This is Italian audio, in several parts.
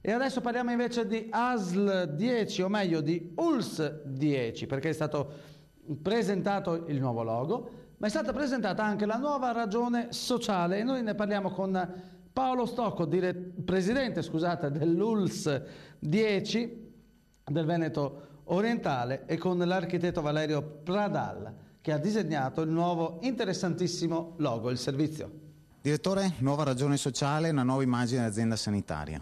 E adesso parliamo invece di ASL 10, o meglio di ULS 10, perché è stato presentato il nuovo logo, ma è stata presentata anche la nuova ragione sociale e noi ne parliamo con Paolo Stocco, presidente dell'ULS 10 del Veneto Orientale, e con l'architetto Valerio Pradal, che ha disegnato il nuovo interessantissimo logo, il servizio. Direttore, nuova ragione sociale, una nuova immagine dell'azienda sanitaria.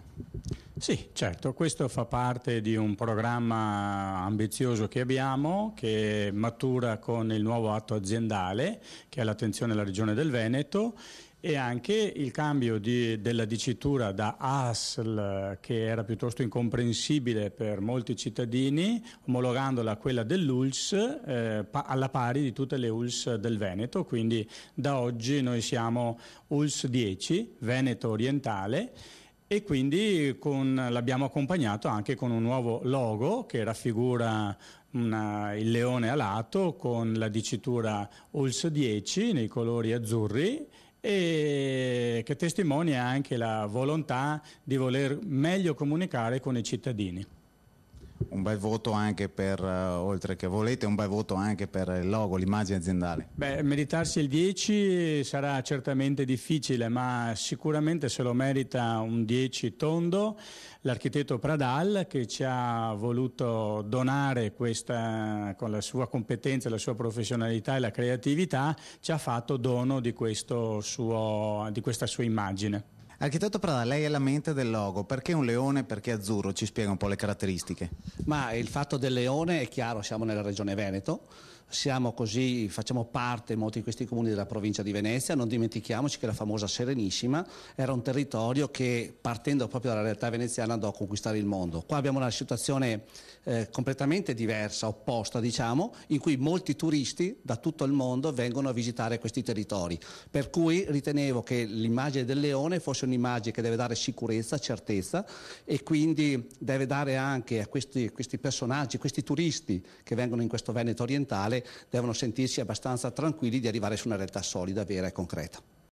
Sì, certo, questo fa parte di un programma ambizioso che abbiamo, che matura con il nuovo atto aziendale, che è l'attenzione alla Regione del Veneto, e anche il cambio della dicitura da ASL, che era piuttosto incomprensibile per molti cittadini, omologandola a quella dell'ULS, alla pari di tutte le ULS del Veneto. Quindi da oggi noi siamo ULS 10, Veneto Orientale, e quindi l'abbiamo accompagnato anche con un nuovo logo che raffigura il leone alato con la dicitura ULS 10 nei colori azzurri, e che testimonia anche la volontà di voler meglio comunicare con i cittadini. Un bel voto anche per, oltre che volete, un bel voto anche per il logo, l'immagine aziendale. Beh, meritarsi il 10 sarà certamente difficile, ma sicuramente se lo merita un 10 tondo l'architetto Pradal, che ci ha voluto donare questa, con la sua competenza, la sua professionalità e la creatività, ci ha fatto dono di questa sua immagine. Architetto Pradal, lei è la mente del logo, perché un leone, perché azzurro? Ci spiega un po' le caratteristiche. Ma il fatto del leone è chiaro, siamo nella regione Veneto, facciamo parte molti di questi comuni della provincia di Venezia. Non dimentichiamoci che la famosa Serenissima era un territorio che, partendo proprio dalla realtà veneziana, andò a conquistare il mondo. Qua abbiamo una situazione completamente diversa, opposta diciamo, in cui molti turisti da tutto il mondo vengono a visitare questi territori, per cui ritenevo che l'immagine del leone fosse un'immagine che deve dare sicurezza, certezza, e quindi deve dare anche a questi personaggi, questi turisti che vengono in questo Veneto orientale, devono sentirsi abbastanza tranquilli di arrivare su una realtà solida, vera e concreta.